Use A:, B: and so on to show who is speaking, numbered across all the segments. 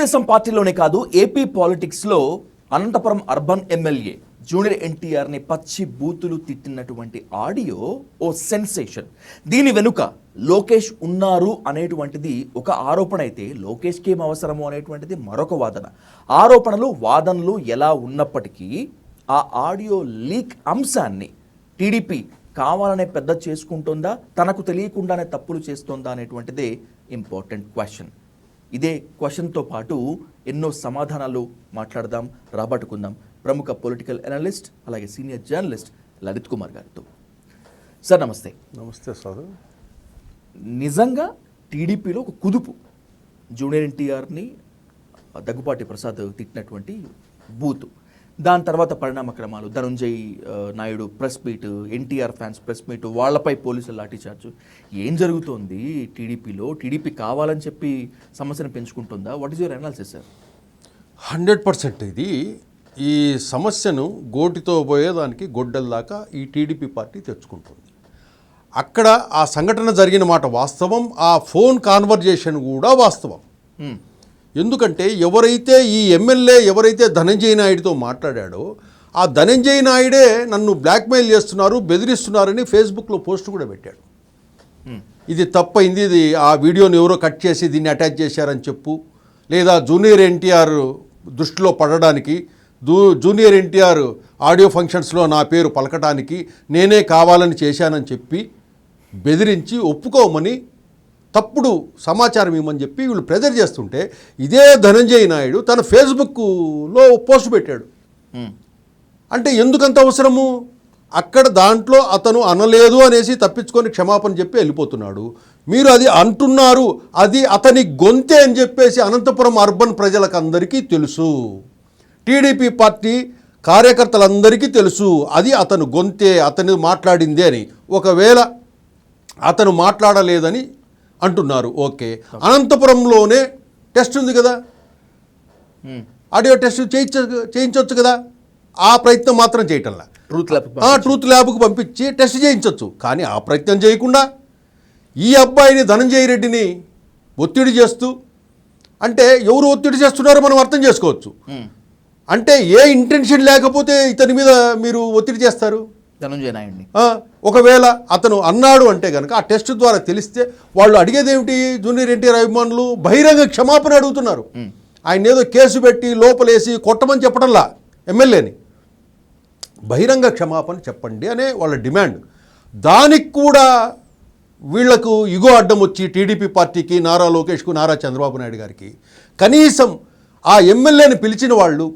A: తెలుగుదేశం పార్టీలోనే కాదు ఏపీ పాలిటిక్స్లో అనంతపురం అర్బన్ ఎమ్మెల్యే జూనియర్ ఎన్టీఆర్ని పచ్చి బూతులు తిట్టినటువంటి ఆడియో ఓ సెన్సేషన్. దీని వెనుక లోకేష్ ఉన్నారు అనేటువంటిది ఒక ఆరోపణ అయితే లోకేష్కి ఏం అవసరము అనేటువంటిది మరొక వాదన. ఆరోపణలు వాదనలు ఎలా ఉన్నప్పటికీ ఆ ఆడియో లీక్ అంశాన్ని టీడీపీ కావాలనే పెద్ద చేసుకుంటుందా, తనకు తెలియకుండానే తప్పులు చేస్తుందా అనేటువంటిదే ఇంపార్టెంట్ క్వశ్చన్. ఇదే క్వశ్చన్తో పాటు ఎన్నో సమాధానాలు మాట్లాడదాం, రాబట్టుకుందాం ప్రముఖ పొలిటికల్ అనలిస్ట్ అలాగే సీనియర్ జర్నలిస్ట్ లలిత్ కుమార్ గారితో. సార్ నమస్తే.
B: నమస్తే సార్.
A: నిజంగా టీడీపీలో ఒక కుదుపు జూనియర్ ఎన్టీఆర్ని దగ్గుపాటి ప్రసాద్ తిట్టినటువంటి బూతు, దాని తర్వాత పరిణామక్రమాలు, Dhananjay Naidu press meet, NTR fans press meet, వాళ్ళపై పోలీసులు లాఠీచార్జు, ఏం జరుగుతోంది టీడీపీలో? టీడీపీ కావాలని చెప్పి సమస్యను పెంచుకుంటుందా? What is your analysis sir?
B: 100% ఇది ఈ సమస్యను గోటితో పోయేదానికి గొడ్డల దాకా ఈ టీడీపీ పార్టీ తెచ్చుకుంటుంది. అక్కడ ఆ సంఘటన జరిగిన మాట వాస్తవం, ఆ ఫోన్ కాన్వర్జేషన్ కూడా వాస్తవం. ఎందుకంటే ఎవరైతే ఈ ఎమ్మెల్యే ఎవరైతే ధనంజయ్ నాయుడుతో మాట్లాడాడో ఆ ధనంజయ్ నాయుడే నన్ను బ్లాక్మెయిల్ చేస్తున్నారు, బెదిరిస్తున్నారని ఫేస్బుక్లో పోస్ట్ కూడా పెట్టాడు. ఇది తప్పైంది, ఇది ఆ వీడియోని ఎవరో కట్ చేసి దీన్ని అటాచ్ చేశారని చెప్పు, లేదా జూనియర్ ఎన్టీఆర్ దృష్టిలో పడడానికి, జూనియర్ ఎన్టీఆర్ ఆడియో ఫంక్షన్స్లో నా పేరు పలకటానికి నేనే కావాలని చేశానని చెప్పి బెదిరించి ఒప్పుకోమని తప్పుడు సమాచారం ఇవ్వమని చెప్పి వీళ్ళు ప్రెజర్ చేస్తుంటే ఇదే ధనంజయ్ నాయుడు తన ఫేస్బుక్లో పోస్ట్ పెట్టాడు. అంటే ఎందుకంత అవసరము? అక్కడ దాంట్లో అతను అనలేదు అనేసి తప్పించుకొని క్షమాపణ చెప్పి వెళ్ళిపోతున్నాడు. మీరు అది అంటున్నారు, అది అతని గొంతే అని చెప్పేసి అనంతపురం అర్బన్ ప్రజలకు అందరికీ తెలుసు, టీడీపీ పార్టీ కార్యకర్తలందరికీ తెలుసు, అది అతను గొంతే, అతను మాట్లాడిందే అని. ఒకవేళ అతను మాట్లాడలేదని అంటున్నారు, ఓకే, అనంతపురంలోనే టెస్ట్ ఉంది కదా, ఆడియో టెస్ట్ చేయించవచ్చు కదా, ఆ ప్రయత్నం మాత్రం చేయటంలా. ట్రూత్ ల్యాబ్కు పంపించి టెస్ట్ చేయించవచ్చు. కానీ ఆ ప్రయత్నం చేయకుండా ఈ అబ్బాయిని ధనంజయ్ రెడ్డిని ఒత్తిడి చేస్తూ, అంటే ఎవరు ఒత్తిడి చేస్తున్నారో మనం అర్థం చేసుకోవచ్చు. అంటే ఏ ఇంటెన్షన్ లేకపోతే ఇతని మీద మీరు ఒత్తిడి చేస్తారు
A: ధనంజయ్ నాయుడిని.
B: ఒకవేళ అతను అన్నాడు అంటే కనుక ఆ టెస్ట్ ద్వారా తెలిస్తే వాళ్ళు అడిగేది ఏమిటి? జూనియర్ ఎన్టీఆర్ అభిమానులు బహిరంగ క్షమాపణ అడుగుతున్నారు. ఆయన ఏదో కేసు పెట్టి లోపలేసి కొట్టమని చెప్పడంలా, ఎమ్మెల్యేని బహిరంగ క్షమాపణ చెప్పండి అనే వాళ్ళ డిమాండ్. దానికి కూడా వీళ్లకు ఇగో అడ్డం వచ్చి టీడీపీ పార్టీకి, నారా లోకేష్కు, నారా చంద్రబాబు నాయుడు గారికి కనీసం ఆ ఎమ్మెల్యేని పిలిచిన వాళ్ళు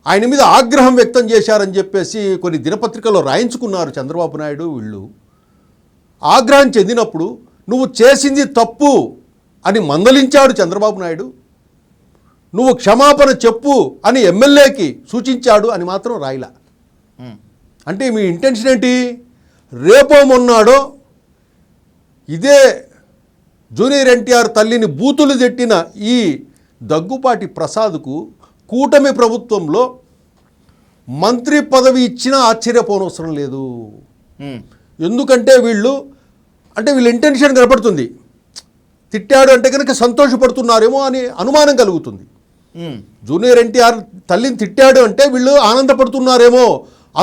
B: ఆయన మీద ఆగ్రహం వ్యక్తం చేశారని చెప్పేసి కొన్ని దినపత్రికల్లో రాయించుకున్నారు చంద్రబాబు నాయుడు. వీళ్ళు ఆగ్రహం చెందినప్పుడు నువ్వు చేసింది తప్పు అని మందలించాడు చంద్రబాబు నాయుడు, నువ్వు క్షమాపణ చెప్పు అని ఎమ్మెల్యేకి సూచించాడు అని మాత్రం రాయలా. అంటే మీ ఇంటెన్షన్ ఏంటి? రేపో మొన్నాడో ఇదే జూనియర్ ఎన్టీఆర్ తల్లిని బూతులు తిట్టిన ఈ దగ్గుపాటి ప్రసాద్కు కూటమి ప్రభుత్వంలో మంత్రి పదవి ఇచ్చినా ఆశ్చర్యపోనవసరం లేదు. ఎందుకంటే వీళ్ళ ఇంటెన్షన్ కనపడుతుంది. తిట్టాడు అంటే కనుక సంతోషపడుతున్నారేమో అని అనుమానం కలుగుతుంది. జూనియర్ ఎన్టీఆర్ తల్లిని తిట్టాడు అంటే వీళ్ళు ఆనందపడుతున్నారేమో,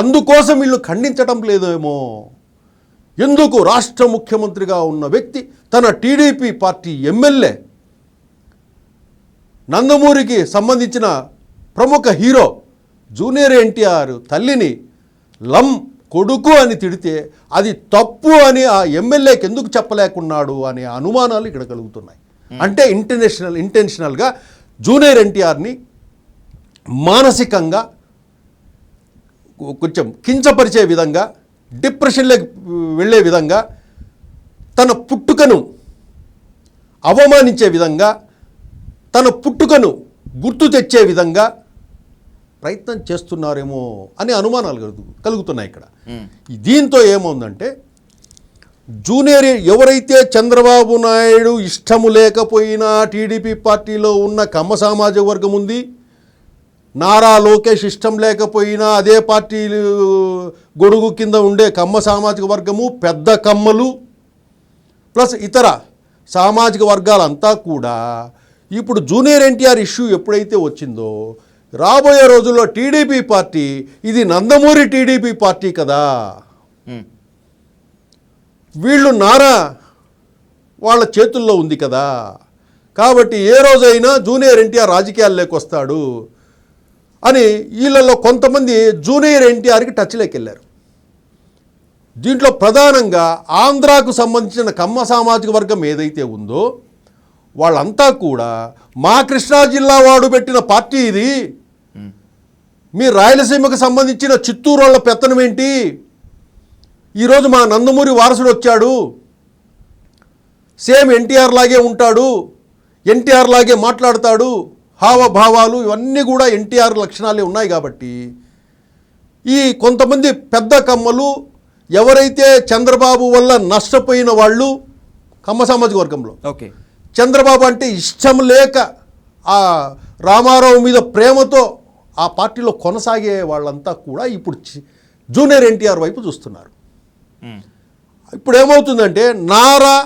B: అందుకోసం వీళ్ళు ఖండించటం లేదేమో. ఎందుకు రాష్ట్ర ముఖ్యమంత్రిగా ఉన్న వ్యక్తి తన టీడీపీ పార్టీ ఎమ్మెల్యే, నందమూరికి సంబంధించిన ప్రముఖ హీరో జూనియర్ ఎన్టీఆర్ తల్లిని కొడుకు అని తిడితే అది తప్పు అని ఆ ఎమ్మెల్యేకి ఎందుకు చెప్పలేకున్నాడు అనే అనుమానాలు ఇక్కడ కలుగుతున్నాయి. అంటే ఇంటెన్షనల్గా జూనియర్ ఎన్టీఆర్ని మానసికంగా కొంచెం కించపరిచే విధంగా, డిప్రెషన్లోకి వెళ్ళే విధంగా, తన పుట్టుకను అవమానించే విధంగా, తన పుట్టుకను గుర్తు తెచ్చే విధంగా ప్రయత్నం చేస్తున్నారేమో అనే అనుమానాలు కలుగుతున్నాయి ఇక్కడ. దీంతో ఏమవుందంటే జూనియర్ ఎవరైతే చంద్రబాబు నాయుడు ఇష్టము లేకపోయినా టీడీపీ పార్టీలో ఉన్న కమ్మ సామాజిక వర్గం ఉంది, నారా లోకేష్ ఇష్టం లేకపోయినా అదే పార్టీ గొడుగు కింద ఉండే కమ్మ సామాజిక వర్గము, పెద్ద కమ్మలు ప్లస్ ఇతర సామాజిక వర్గాలంతా కూడా ఇప్పుడు జూనియర్ ఎన్టీఆర్ ఇష్యూ ఎప్పుడైతే వచ్చిందో రాబోయే రోజుల్లో టీడీపీ పార్టీ ఇది నందమూరి టీడీపీ పార్టీ కదా, వీళ్ళు నారా వాళ్ళ చేతుల్లో ఉంది కదా, కాబట్టి ఏ రోజైనా జూనియర్ ఎన్టీఆర్ రాజకీయాల్లోకి వస్తాడు అని వీళ్ళలో కొంతమంది జూనియర్ ఎన్టీఆర్కి టచ్లోకి వెళ్ళారు. దీంట్లో ప్రధానంగా ఆంధ్రాకు సంబంధించిన కమ్మ సామాజిక వర్గం ఏదైతే ఉందో వాళ్ళంతా కూడా మా కృష్ణా జిల్లా వాడు పెట్టిన పార్టీ ఇది, మీ రాయలసీమకు సంబంధించిన చిత్తూరు వాళ్ళ పెత్తనం ఏంటి, ఈరోజు మా నందమూరి వారసుడు వచ్చాడు, సేమ్ ఎన్టీఆర్ లాగే ఉంటాడు, ఎన్టీఆర్ లాగే మాట్లాడతాడు, హావభావాలు ఇవన్నీ కూడా ఎన్టీఆర్ లక్షణాలే ఉన్నాయి. కాబట్టి ఈ కొంతమంది పెద్ద కమ్మలు ఎవరైతే చంద్రబాబు వల్ల నష్టపోయిన వాళ్ళు కమ్మ సామాజిక వర్గంలో
A: ఓకే
B: చంద్రబాబు అంటే ఇష్టం లేక ఆ రామారావు మీద ప్రేమతో ఆ పార్టీలో కొనసాగే వాళ్ళంతా కూడా ఇప్పుడు జూనియర్ ఎన్టీఆర్ వైపు చూస్తున్నారు. ఇప్పుడు ఏమవుతుందంటే నారా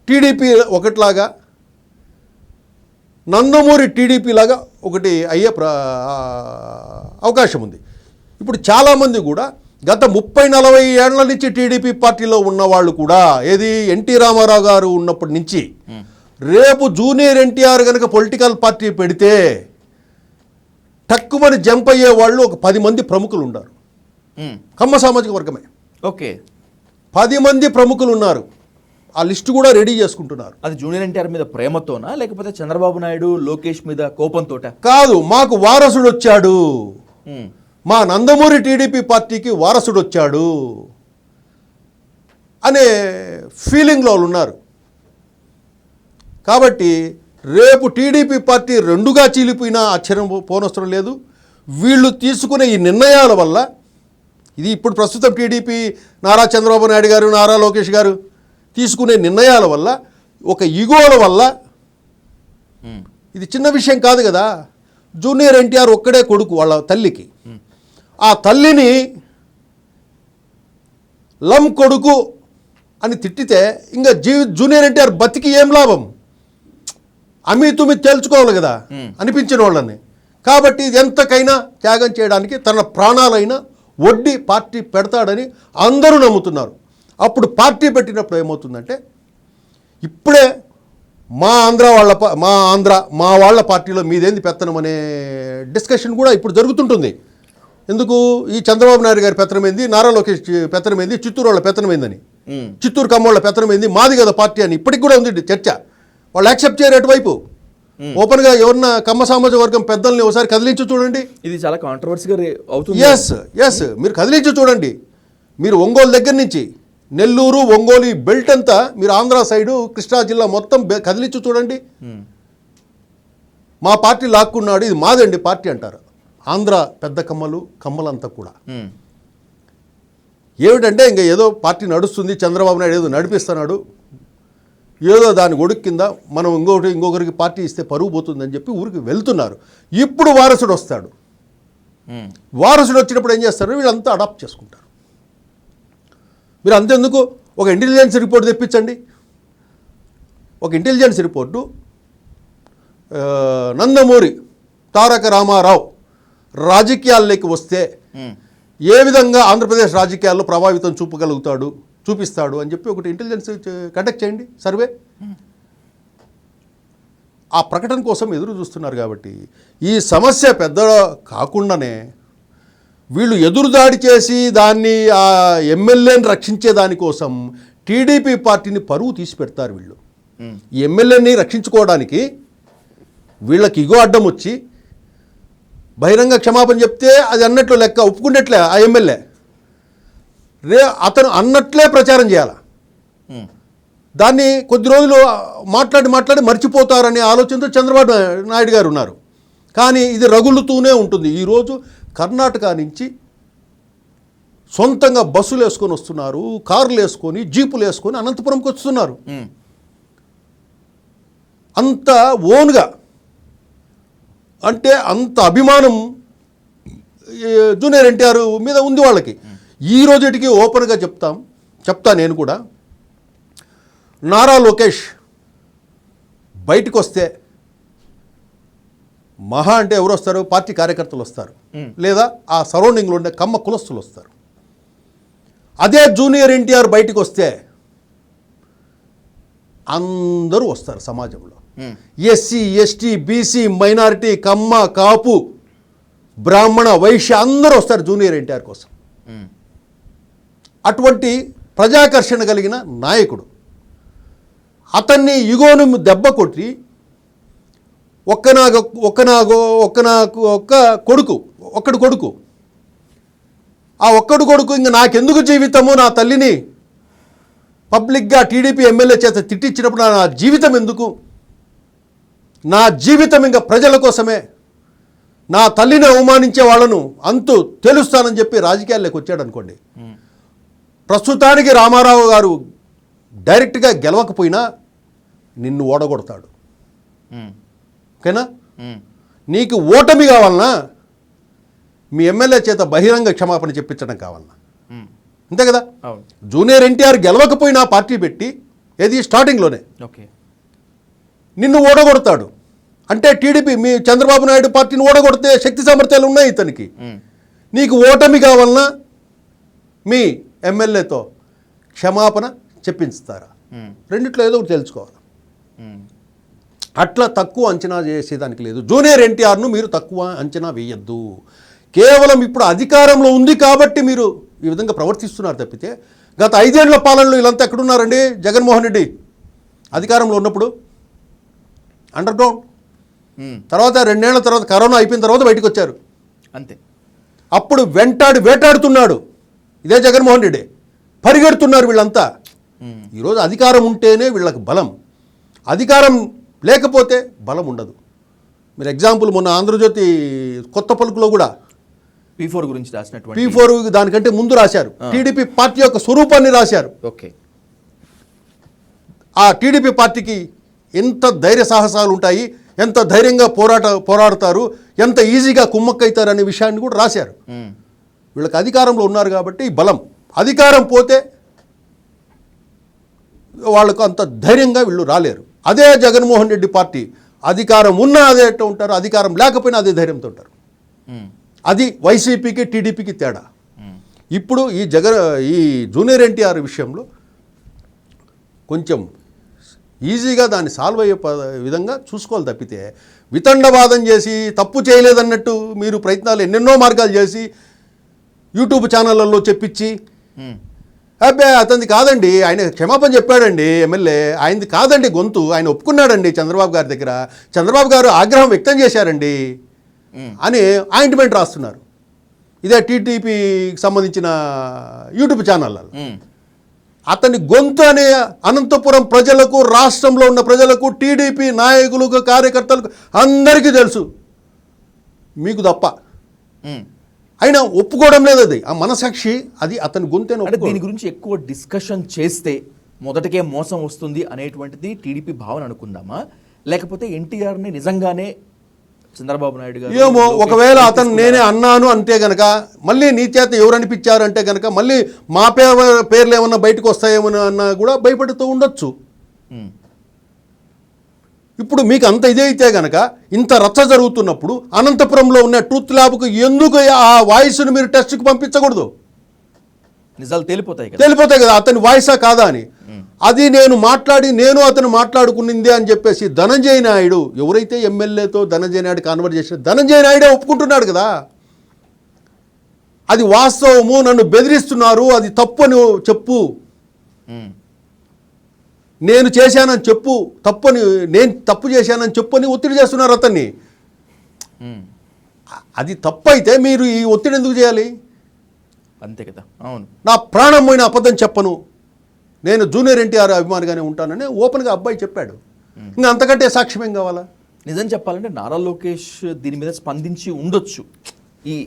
B: టీడీపీ ఒకటిలాగా నందమూరి టీడీపీ లాగా ఒకటి అయ్యే అవకాశం ఉంది. ఇప్పుడు చాలామంది కూడా గత 30-40 ఏళ్ల నుంచి టీడీపీ పార్టీలో ఉన్నవాళ్ళు కూడా ఏది ఎన్టీ రామారావు గారు ఉన్నప్పటి నుంచి రేపు జూనియర్ ఎన్టీఆర్ కనుక పొలిటికల్ పార్టీ పెడితే తక్కువని జంప్ అయ్యే వాళ్ళు ఒక 10 మంది ప్రముఖులు ఉన్నారు. కమ్మ సామాజిక వర్గమే
A: ఓకే
B: 10 మంది ప్రముఖులు ఉన్నారు. ఆ లిస్టు కూడా రెడీ చేసుకుంటున్నారు.
A: అది జూనియర్ ఎన్టీఆర్ మీద ప్రేమతోనా లేకపోతే చంద్రబాబు నాయుడు లోకేష్ మీద కోపంతోట?
B: కాదు, మాకు వారసుడు వచ్చాడు, మా నందమూరి టీడీపీ పార్టీకి వారసుడు వచ్చాడు అనే ఫీలింగ్లో ఉన్నారు. కాబట్టి రేపు టీడీపీ పార్టీ రెండుగా చీలిపోయినా ఆశ్చర్యం పోనవసరం లేదు. వీళ్ళు తీసుకునే ఈ నిర్ణయాల వల్ల ఇది ఇప్పుడు ప్రస్తుతం టీడీపీ నారా చంద్రబాబు నాయుడు గారు నారా లోకేష్ గారు తీసుకునే నిర్ణయాల వల్ల ఒక ఈగోల వల్ల ఇది చిన్న విషయం కాదు కదా. జూనియర్ ఎన్టీఆర్ ఒక్కడే కొడుకు వాళ్ళ తల్లికి, ఆ తల్లిని లం కొడుకు అని తిట్టితే ఇంకా జూనియర్ ఎన్టీఆర్ బతికి ఏం లాభం, అమితుమి తేల్చుకోవాలి కదా అనిపించిన వాళ్ళని. కాబట్టి ఇది ఎంతకైనా త్యాగం చేయడానికి తన ప్రాణాలైనా వడ్డీ పార్టీ పెడతాడని అందరూ నమ్ముతున్నారు. అప్పుడు పార్టీ పెట్టినప్పుడు ఏమవుతుందంటే ఇప్పుడే మా వాళ్ళ పార్టీలో మీదేంది పెత్తనం అనే డిస్కషన్ కూడా ఇప్పుడు జరుగుతుంటుంది. ఎందుకు ఈ చంద్రబాబు నాయుడు గారి పెత్తనం ఏంది, నారా లోకేష్ పెత్తనం ఏంది, చిత్తూరు వాళ్ళ పెత్తనం ఏందని, చిత్తూరు కమ్మోళ్ళ పెత్తనం ఏంది, మాది కదా పార్టీ అని ఇప్పటికి కూడా ఉంది చర్చ. వాళ్ళు యాక్సెప్ట్ చేయరు అటువైపు. ఓపెన్గా ఎవరన్నా కమ్మ సామాజిక వర్గం పెద్దల్ని ఒకసారి కదిలించి చూడండి.
A: ఇది చాలా కాంట్రవర్సీగా అవుతుంది.
B: ఎస్ మీరు కదిలించి చూడండి. మీరు ఒంగోలు దగ్గర నుంచి నెల్లూరు ఒంగోలు బెల్ట్ అంతా మీరు ఆంధ్ర సైడు కృష్ణా జిల్లా మొత్తం కదిలించి చూడండి. మా పార్టీ లాక్కున్నాడు, ఇది మాదండి పార్టీ అంటారు ఆంధ్ర పెద్ద కమ్మలంతా కూడా. ఏమిటంటే ఇంకా ఏదో పార్టీ నడుస్తుంది, చంద్రబాబు నాయుడు ఏదో నడిపిస్తున్నాడు, ఏదో దాని గొడుగు కింద మనం ఇంకొకరికి పార్టీ ఇస్తే పరుగు పోతుందని చెప్పి ఊరికి వెళ్తున్నారు. ఇప్పుడు వారసుడు వస్తాడు. వారసుడు వచ్చినప్పుడు ఏం చేస్తారు, వీళ్ళంతా అడాప్ట్ చేసుకుంటారు. మీరు అంతెందుకు ఒక ఇంటెలిజెన్స్ రిపోర్ట్ తెప్పించండి. ఒక ఇంటెలిజెన్స్ రిపోర్టు నందమూరి తారక రామారావు రాజకీయాల్లోకి వస్తే ఏ విధంగా ఆంధ్రప్రదేశ్ రాజకీయాల్లో ప్రభావితం చూపిస్తాడు అని చెప్పి ఒకటి ఇంటెలిజెన్స్ కండక్ట్ చేయండి, సర్వే. ఆ ప్రకటన కోసం ఎదురు చూస్తున్నారు. కాబట్టి ఈ సమస్య పెద్ద కాకుండానే వీళ్ళు ఎదురుదాడి చేసి దాన్ని ఆ ఎమ్మెల్యేని రక్షించే దానికోసం టీడీపీ పార్టీని పరువు తీసి పెడతారు. వీళ్ళు ఈ ఎమ్మెల్యేని రక్షించుకోవడానికి వీళ్ళకి ఇగో అడ్డం వచ్చి బహిరంగ క్షమాపణ చెప్తే అది అన్నట్లు లెక్క, ఒప్పుకున్నట్లే ఆ ఎమ్మెల్యే అతను అన్నట్లే ప్రచారం చేయాలి. దాన్ని కొద్ది రోజులు మాట్లాడి మర్చిపోతారనే ఆలోచనతో చంద్రబాబు నాయుడు గారు ఉన్నారు. కానీ ఇది రగులుతూనే ఉంటుంది. ఈరోజు కర్ణాటక నుంచి సొంతంగా బస్సులు వేసుకొని వస్తున్నారు, కార్లు వేసుకొని, జీపులు వేసుకొని అనంతపురంకి వస్తున్నారు. అంత ఓన్గా అంటే అంత అభిమానం జూనియర్ ఎన్టీఆర్ మీద ఉంది వాళ్ళకి. ఈ రోజుటికి ఓపెన్గా చెప్తా నేను కూడా, నారా లోకేష్ బయటకు వస్తే మహా అంటే ఎవరు వస్తారు? పార్టీ కార్యకర్తలు వస్తారు, లేదా ఆ సరౌండింగ్లో ఉండే కమ్మ కులస్తులు వస్తారు. అదే జూనియర్ ఎన్టీఆర్ బయటికి వస్తే అందరూ వస్తారు సమాజంలో. ఎస్సీ, ఎస్టీ, బీసీ, మైనారిటీ, కమ్మ, కాపు, బ్రాహ్మణ, వైశ్య అందరూ వస్తారు జూనియర్ ఎన్టీఆర్ కోసం. అటువంటి ప్రజాకర్షణ కలిగిన నాయకుడు. అతన్ని ఇగోను దెబ్బ కొట్టి ఒక్కడు కొడుకు ఆ ఒక్కడు కొడుకు ఇంక నాకెందుకు జీవితము, నా తల్లిని పబ్లిక్గా టీడీపీ ఎమ్మెల్యే చేత తిట్టించినప్పుడు నా జీవితం ఎందుకు, నా జీవితం ఇంకా ప్రజల కోసమే, నా తల్లిని అవమానించే వాళ్ళను అంతు తెలుస్తానని చెప్పి రాజకీయాల్లోకి వచ్చాడు అనుకోండి. ప్రస్తుతానికి రామారావు గారు డైరెక్ట్గా గెలవకపోయినా నిన్ను ఓడగొడతాడు. ఓకేనా? నీకు ఓటమి కావాలన్నా మీ ఎమ్మెల్యే చేత బహిరంగ క్షమాపణ చెప్పించడం కావాలన్నా, అంతే కదా. జూనియర్ ఎన్టీఆర్ గెలవకపోయినా పార్టీ పెట్టి ఏది స్టార్టింగ్లోనే నిన్ను ఓడగొడతాడు. అంటే టీడీపీ మీ చంద్రబాబు నాయుడు పార్టీని ఓడగొడితే శక్తి సామర్థ్యాలు ఉన్నాయి ఇతనికి. నీకు ఓటమి కావాలన్నా మీ ఎమ్మెల్యేతో క్షమాపణ చెప్పించుతారా? రెండిట్లో ఏదో ఒకటి తెలుసుకోవాలి. అట్లా తక్కువ అంచనా చేసేదానికి లేదు. జూనియర్ ఎన్టీఆర్ను మీరు తక్కువ అంచనా వేయద్దు. కేవలం ఇప్పుడు అధికారంలో ఉంది కాబట్టి మీరు ఈ విధంగా ప్రవర్తిస్తున్నారు తప్పితే గత 5 ఏళ్ల పాలనలో వీళ్ళంతా ఎక్కడున్నారండి? జగన్మోహన్ రెడ్డి అధికారంలో ఉన్నప్పుడు అండర్ గ్రౌండ్, తర్వాత 2 ఏళ్ల తర్వాత కరోనా అయిపోయిన తర్వాత బయటకు వచ్చారు
A: అంతే.
B: అప్పుడు వేటాడుతున్నాడు ఇదే జగన్మోహన్ రెడ్డి, పరిగెడుతున్నారు వీళ్ళంతా. ఈరోజు అధికారం ఉంటేనే వీళ్ళకి బలం, అధికారం లేకపోతే బలం ఉండదు. మీరు ఎగ్జాంపుల్ మొన్న ఆంధ్రజ్యోతి కొత్త పలుకులో కూడా
A: P4 గురించి రాసినటువంటి
B: P4 దానికంటే ముందు రాశారు, టీడీపీ పార్టీ యొక్క స్వరూపాన్ని రాశారు.
A: ఓకే,
B: ఆ టీడీపీ పార్టీకి ఎంత ధైర్య సాహసాలు ఉంటాయి, ఎంత ధైర్యంగా పోరాడతారు, ఎంత ఈజీగా కుమ్మక్కైతారు అనే విషయాన్ని కూడా రాశారు. వీళ్ళకి అధికారంలో ఉన్నారు కాబట్టి బలం, అధికారం పోతే వాళ్ళకు అంత ధైర్యంగా వీళ్ళు రాలేరు. అదే జగన్మోహన్ రెడ్డి పార్టీ అధికారం ఉన్నా అదే ఉంటారు, అధికారం లేకపోయినా అదే ధైర్యంతో ఉంటారు. అది వైసీపీకి టీడీపీకి తేడా. ఇప్పుడు ఈ జూనియర్ ఎన్టీఆర్ విషయంలో కొంచెం ఈజీగా దాన్ని సాల్వ్ అయ్యే విధంగా చూసుకోవాలి తప్పితే వితండవాదం చేసి తప్పు చేయలేదన్నట్టు మీరు ప్రయత్నాలు ఎన్నెన్నో మార్గాలు చేసి యూట్యూబ్ ఛానళ్ళల్లో చెప్పించి అబ్బాయి అతనిది కాదండి, ఆయన క్షమాపణ చెప్పాడండి ఎమ్మెల్యే, ఆయనది కాదండి గొంతు, ఆయన ఒప్పుకున్నాడండి చంద్రబాబు గారి దగ్గర, చంద్రబాబు గారు ఆగ్రహం వ్యక్తం చేశారండి అని ఆయింట్మెంట్ రాస్తున్నారు. ఇదే టీడీపీకి సంబంధించిన యూట్యూబ్ ఛానళ్ళలో. అతని గొంతు అనే అనంతపురం ప్రజలకు, రాష్ట్రంలో ఉన్న ప్రజలకు, టీడీపీ నాయకులకు, కార్యకర్తలకు అందరికీ తెలుసు, మీకు తప్ప. అయినా ఒప్పుకోవడం లేదు. అది ఆ మనసాక్షి, అది అతని గొంతేనో.
A: అంటే దీని గురించి ఎక్కువ డిస్కషన్ చేస్తే మొదటికే మోసం వస్తుంది అనేటువంటిది టీడీపీ భావన అనుకుందామా, లేకపోతే ఎన్టీఆర్ని నిజంగానే చంద్రబాబు నాయుడు గారు
B: ఏమో ఒకవేళ అతను నేనే అన్నాను అంటే గనక మళ్ళీ నీ చేత ఎవరు అనిపించారంటే గనక మళ్ళీ మా పేర్లు ఏమన్నా బయటకు వస్తాయేమో అన్నా కూడా భయపడుతూ ఉండొచ్చు. ఇప్పుడు మీకు అంత ఇదైతే గనక ఇంత రచ్చ జరుగుతున్నప్పుడు అనంతపురంలో ఉన్న ట్రూత్ ల్యాబ్కు ఎందుకు ఆ వాయిస్ను మీరు టెస్ట్కి పంపించకూడదు?
A: నిజాలు తెలిపోతాయి
B: కదా అతని వాయిసా కాదా అని. అది నేను అతను మాట్లాడుకునిందే అని చెప్పేసి ధనంజయ నాయుడు, ఎవరైతే ఎమ్మెల్యేతో ధనంజయ నాయుడు కాన్వర్జేషన్, ధనంజయ నాయుడే ఒప్పుకుంటున్నాడు కదా అది వాస్తవము, నన్ను బెదిరిస్తున్నారు, అది తప్పు అని చెప్పు, నేను చేశానని చెప్పు, నేను తప్పు చేశానని చెప్పు అని ఒత్తిడి చేస్తున్నారు అతన్ని. అది తప్పు అయితే మీరు ఈ ఒత్తిడి ఎందుకు చేయాలి?
A: అంతే కదా. అవును,
B: నా ప్రాణం పోయిన అబద్ధం చెప్పను, నేను జూనియర్ ఎన్టీఆర్ అభిమానిగానే ఉంటానని ఓపెన్గా అబ్బాయి చెప్పాడు. ఇంకా అంతకంటే సాక్ష్యం ఏం కావాలా?
A: నిజం చెప్పాలంటే నారా లోకేష్ దీని మీద స్పందించి ఉండొచ్చు.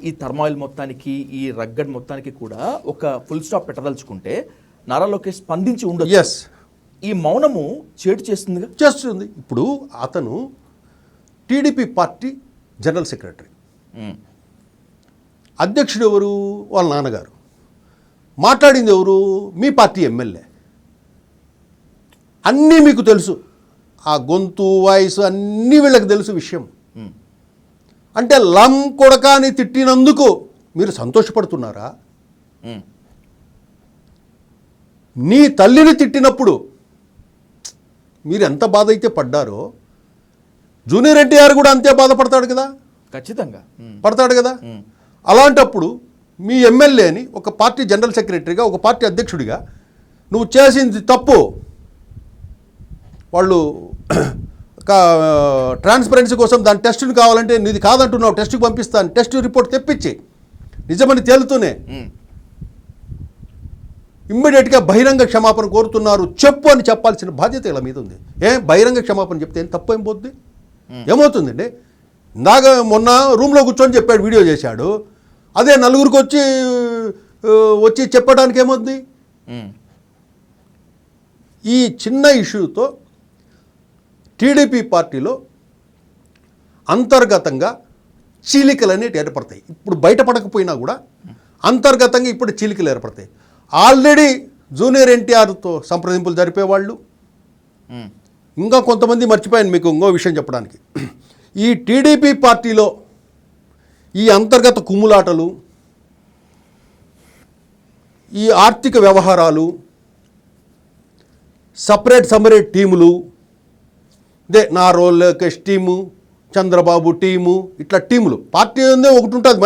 A: ఈ థర్మాయిల్ మొత్తానికి, ఈ రగ్గడ్ మొత్తానికి కూడా ఒక ఫుల్ స్టాప్ పెట్టదలుచుకుంటే నారా లోకేష్ స్పందించి ఉండొచ్చు.
B: ఎస్,
A: ఈ మౌనము చేటు చేస్తుంది.
B: ఇప్పుడు అతను టీడీపీ పార్టీ జనరల్ సెక్రటరీ, అధ్యక్షుడు ఎవరు? వాళ్ళ నాన్నగారు. మాట్లాడింది ఎవరు? మీ పార్టీ ఎమ్మెల్యే. అన్నీ మీకు తెలుసు, ఆ గొంతు, వాయిస్ అన్నీ వీళ్ళకి తెలుసు విషయం. అంటే లం కొడకాని తిట్టినందుకు మీరు సంతోషపడుతున్నారా?
A: ఉమ్.
B: నీ తల్లిని తిట్టినప్పుడు మీరు ఎంత బాధ అయితే పడ్డారో జూనియర్ ఎన్టీఆర్ కూడా అంతే బాధపడతాడు కదా,
A: ఖచ్చితంగా
B: పడతాడు కదా. అలాంటప్పుడు మీ ఎమ్మెల్యేని ఒక పార్టీ జనరల్ సెక్రటరీగా, ఒక పార్టీ అధ్యక్షుడిగా నువ్వు చేసింది తప్పు, వాళ్ళు ట్రాన్స్పరెన్సీ కోసం దాని టెస్టులు కావాలంటే నీది కాదంటున్నావు, టెస్ట్కి పంపిస్తాను, టెస్ట్ రిపోర్ట్ తెప్పించి నిజమని తేలుతూనే ఇమ్మీడియట్గా బహిరంగ క్షమాపణ కోరుతున్నారు చెప్పు అని చెప్పాల్సిన బాధ్యత ఇలా మీద ఉంది. బహిరంగ క్షమాపణ చెప్తే ఏం తప్పు ఏం పోద్ది, ఏమవుతుందండి? ఇందాక మొన్న రూమ్లో కూర్చొని చెప్పాడు, వీడియో చేశాడు, అదే నలుగురికి వచ్చి చెప్పడానికి ఏమవుద్ది? ఈ చిన్న ఇష్యూతో టీడీపీ పార్టీలో అంతర్గతంగా చీలికలు అనేవి ఏర్పడతాయి. ఇప్పుడు బయటపడకపోయినా కూడా అంతర్గతంగా ఇప్పుడు చీలికలు ఏర్పడతాయి. ఆల్రెడీ జూనియర్ ఎన్టీఆర్తో సంప్రదింపులు జరిపేవాళ్ళు, ఇంకా కొంతమంది మర్చిపోయాను మీకు ఇంకో విషయం చెప్పడానికి. ఈ టీడీపీ పార్టీలో ఈ అంతర్గత కుమ్ములాటలు, ఈ ఆర్థిక వ్యవహారాలు, సపరేట్ టీములు, నా లోకేష్ టీము, చంద్రబాబు టీము, ఇట్లా టీములు, పార్టీ ఉందే ఒకటి ఉంటుంది,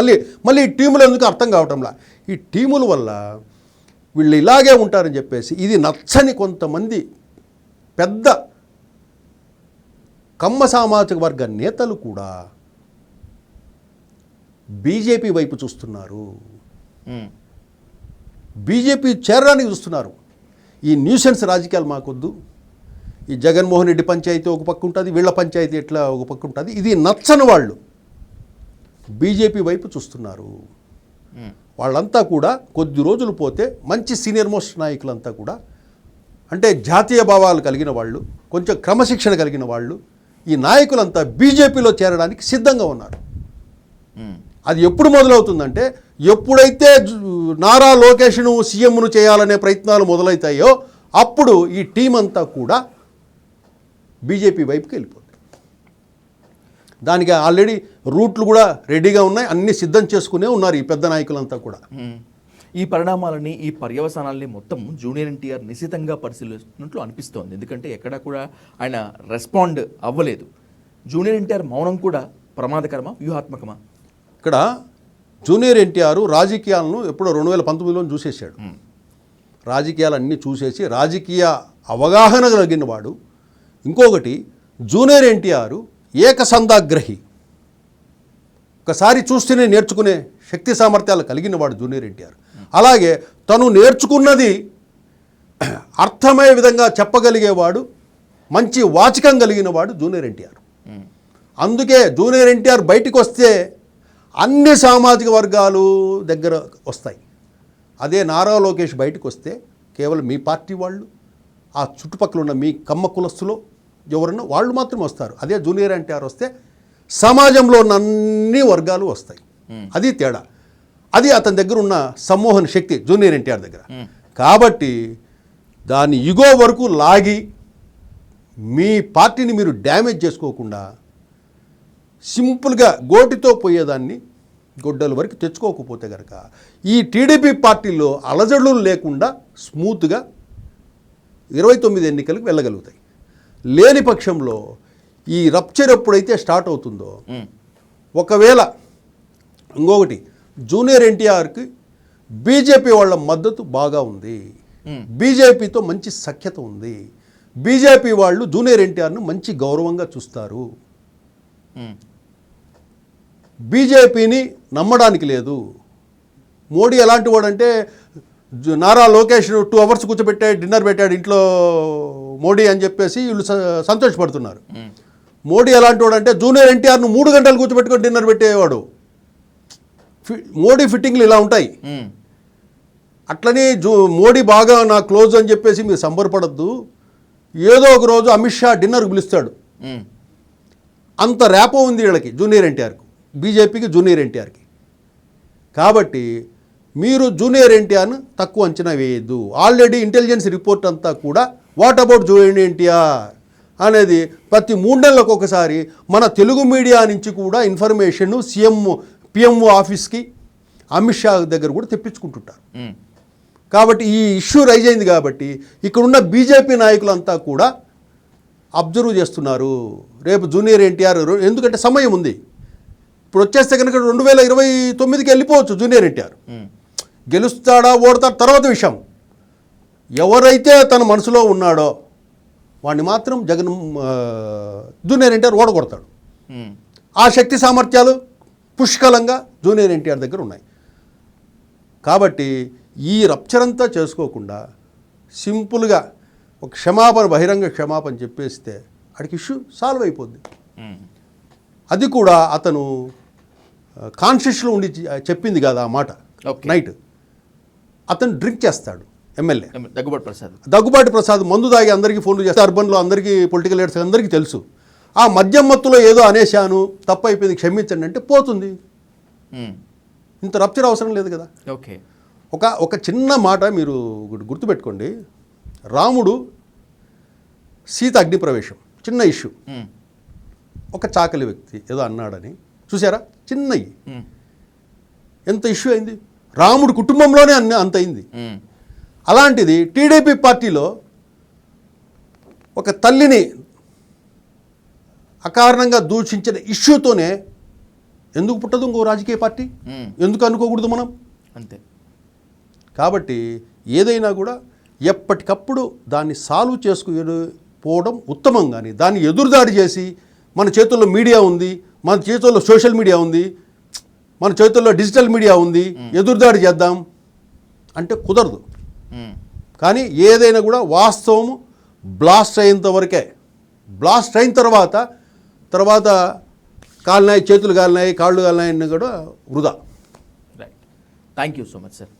B: మళ్ళీ ఈ టీములు ఎందుకు అర్థం కావటంలా. ఈ టీముల వల్ల వీళ్ళు ఇలాగే ఉంటారని చెప్పేసి ఇది నచ్చని కొంతమంది పెద్ద కమ్మ సామాజిక వర్గ నేతలు కూడా బీజేపీ వైపు చూస్తున్నారు, బీజేపీ చేరడానికి చూస్తున్నారు. ఈ న్యూసెన్స్ రాజకీయాలు మాకొద్దు, ఈ జగన్మోహన్ రెడ్డి పంచాయతీ ఒక పక్క ఉంటుంది, వీళ్ళ పంచాయతీ ఎట్లా ఒక పక్క ఉంటుంది, ఇది నచ్చని వాళ్ళు బీజేపీ వైపు చూస్తున్నారు. వాళ్ళంతా కూడా కొద్ది రోజులు పోతే మంచి సీనియర్ మోస్ట్ నాయకులంతా కూడా, అంటే జాతీయ భావాలు కలిగిన వాళ్ళు, కొంచెం క్రమశిక్షణ కలిగిన వాళ్ళు, ఈ నాయకులంతా బీజేపీలో చేరడానికి సిద్ధంగా ఉన్నారు. అది ఎప్పుడు మొదలవుతుందంటే ఎప్పుడైతే నారా లోకేష్ను సీఎంను చేయాలనే ప్రయత్నాలు మొదలవుతాయో అప్పుడు ఈ టీం అంతా కూడా బీజేపీ వైపుకి వెళ్ళిపోతుంది. దానికి ఆల్రెడీ రూట్లు కూడా రెడీగా ఉన్నాయి, అన్ని సిద్ధం చేసుకునే ఉన్నారు ఈ పెద్ద నాయకులంతా కూడా.
A: ఈ పరిణామాలని, ఈ పర్యవసానాలని మొత్తం జూనియర్ ఎన్టీఆర్ నిశితంగా పరిశీలిస్తున్నట్లు అనిపిస్తోంది. ఎందుకంటే ఎక్కడా కూడా ఆయన రెస్పాండ్ అవ్వలేదు. జూనియర్ ఎన్టీఆర్ మౌనం కూడా ప్రమాదకరమా, వ్యూహాత్మకమా?
B: ఇక్కడ జూనియర్ ఎన్టీఆర్ రాజకీయాలను ఎప్పుడో 2019లో చూసేసాడు. రాజకీయాలన్నీ చూసేసి రాజకీయ అవగాహన కలిగిన వాడు. ఇంకొకటి, జూనియర్ ఎన్టీఆర్ ఏకసంధాగ్రహి, ఒకసారి చూస్తేనే నేర్చుకునే శక్తి సామర్థ్యాలు కలిగిన వాడు జూనియర్ ఎన్టీఆర్. అలాగే తను నేర్చుకున్నది అర్థమయ్యే విధంగా చెప్పగలిగేవాడు, మంచి వాచకం కలిగిన వాడు జూనియర్ ఎన్టీఆర్. అందుకే జూనియర్ ఎన్టీఆర్ బయటికి వస్తే అన్ని సామాజిక వర్గాలు దగ్గర వస్తాయి. అదే నారా లోకేష్ బయటకు వస్తే కేవలం మీ పార్టీ వాళ్ళు, ఆ చుట్టుపక్కల ఉన్న మీ కమ్మ కులస్తులో ఎవరన్నా వాళ్ళు మాత్రం వస్తారు. అదే జూనియర్ ఎన్టీఆర్ వస్తే సమాజంలో ఉన్న అన్ని వర్గాలు వస్తాయి. అది తేడా. అది అతని దగ్గర ఉన్న సమ్మోహన శక్తి జూనియర్ ఎన్టీఆర్ దగ్గర. కాబట్టి దాన్ని ఇగో వరకు లాగి మీ పార్టీని మీరు డ్యామేజ్ చేసుకోకుండా సింపుల్గా గోటితో పోయేదాన్ని గొడ్డల వరకు తెచ్చుకోకపోతే కనుక ఈ టీడీపీ పార్టీలో అలజడులు లేకుండా స్మూత్గా 29 ఎన్నికలకు వెళ్ళగలుగుతాయి. లేని పక్షంలో ఈ రప్చర్ ఎప్పుడైతే స్టార్ట్ అవుతుందో, ఒకవేళ ఇంకొకటి జూనియర్ ఎన్టీఆర్కి బీజేపీ వాళ్ళ మద్దతు బాగా ఉంది, బీజేపీతో మంచి సఖ్యత ఉంది, బీజేపీ వాళ్ళు జూనియర్ ఎన్టీఆర్ను మంచి గౌరవంగా చూస్తారు, బీజేపీని నమ్మడానికి లేదు. మోడీ ఎలాంటి వాడంటే నారా లోకేష్ 2 hours కూర్చోబెట్టాడు, డిన్నర్ పెట్టాడు ఇంట్లో మోడీ అని చెప్పేసి వీళ్ళు సంతోషపడుతున్నారు. మోడీ ఎలాంటి వాడంటే జూనియర్ ఎన్టీఆర్ను 3 గంటలు కూర్చోబెట్టుకొని డిన్నర్ పెట్టేవాడు. మోడీ ఫిట్టింగ్లు ఇలా ఉంటాయి. అట్లనే మోడీ బాగా నా క్లోజ్ అని చెప్పేసి మీరు సంబరపడద్దు. ఏదో ఒక రోజు అమిత్ షా డిన్నర్కి పిలుస్తాడు. అంత ర్యాపో ఉంది వీళ్ళకి, జూనియర్ ఎన్టీఆర్కు, బీజేపీకి జూనియర్ ఎన్టీఆర్కి. కాబట్టి మీరు జూనియర్ ఎన్టీఆర్ను తక్కువ అంచనా వేయద్దు. ఆల్రెడీ ఇంటెలిజెన్స్ రిపోర్ట్ అంతా కూడా వాట్ అబౌట్ జూనియర్ ఎన్టీఆర్, అనేది ప్రతి 3 నెలలకు ఒకసారి మన తెలుగు మీడియా నుంచి కూడా ఇన్ఫర్మేషన్ పిఎంఓ ఆఫీస్కి అమిత్ షా దగ్గర కూడా తెప్పించుకుంటుంటారు. కాబట్టి ఈ ఇష్యూ రైజ్ అయింది కాబట్టి ఇక్కడున్న బీజేపీ నాయకులంతా కూడా అబ్జర్వ్ చేస్తున్నారు. రేపు జూనియర్ ఎన్టీఆర్, ఎందుకంటే సమయం ఉంది, ఇప్పుడు వచ్చేస్తే కనుక 2029కి వెళ్ళిపోవచ్చు జూనియర్ ఎన్టీఆర్. గెలుస్తాడా ఓడతాడా తర్వాత విషయం. ఎవరైతే తన మనసులో ఉన్నాడో వాడిని మాత్రం జూనియర్ ఎన్టీఆర్ ఓడగొడతాడు. ఆ శక్తి సామర్థ్యాలు పుష్కలంగా జూనియర్ ఎన్టీఆర్ దగ్గర ఉన్నాయి. కాబట్టి ఈ రప్చర్ అంతా చేసుకోకుండా సింపుల్గా ఒక బహిరంగ క్షమాపణ చెప్పేస్తే అడికి ఇష్యూ సాల్వ్ అయిపోద్ది. అది కూడా అతను కాన్షియస్లో ఉండి చెప్పింది కదా ఆ మాట. నైట్ అతను డ్రింక్ చేస్తాడు, ఎమ్మెల్యే దగ్గుబాటి ప్రసాద్ మందు తాగి అందరికీ ఫోన్లు చేస్తే అర్బన్లో అందరికీ పొలిటికల్ లీడర్స్ అందరికీ తెలుసు. ఆ మద్యం మత్తులో ఏదో అనేశాను, తప్పు అయిపోయింది, క్షమించండి అంటే పోతుంది. ఇంత రప్చర్ అవసరం లేదు కదా.
A: ఓకే,
B: ఒక చిన్న మాట మీరు గుర్తుపెట్టుకోండి. రాముడు సీత అగ్నిప్రవేశం చిన్న ఇష్యూ, ఒక చాకలి వ్యక్తి ఏదో అన్నాడని చూసారా, చిన్నవి ఎంత ఇష్యూ అయింది. రాముడు కుటుంబంలోనే అంత అయింది. అలాంటిది టీడీపీ పార్టీలో ఒక తల్లిని అకారణంగా దూషించిన ఇష్యూతోనే ఎందుకు పుట్టదు ఇంకో రాజకీయ పార్టీ? ఎందుకు అనుకోకూడదు మనం?
A: అంతే.
B: కాబట్టి ఏదైనా కూడా ఎప్పటికప్పుడు దాన్ని సాల్వ్ చేసుకుపోవడం ఉత్తమం. కానీ దాన్ని ఎదురుదాడి చేసి మన చేతుల్లో మీడియా ఉంది, మన చేతుల్లో సోషల్ మీడియా ఉంది, మన చేతుల్లో డిజిటల్ మీడియా ఉంది, ఎదురుదాడి చేద్దాం అంటే కుదరదు. కానీ ఏదైనా కూడా వాస్తవం బ్లాస్ట్ అయ్యేంత వరకే. బ్లాస్ట్ అయిన తర్వాత కాలినాయి, చేతులు కాలినాయి, కాళ్ళు కాలినాయి కూడా వృధా.
A: Right. Thank you so much sir.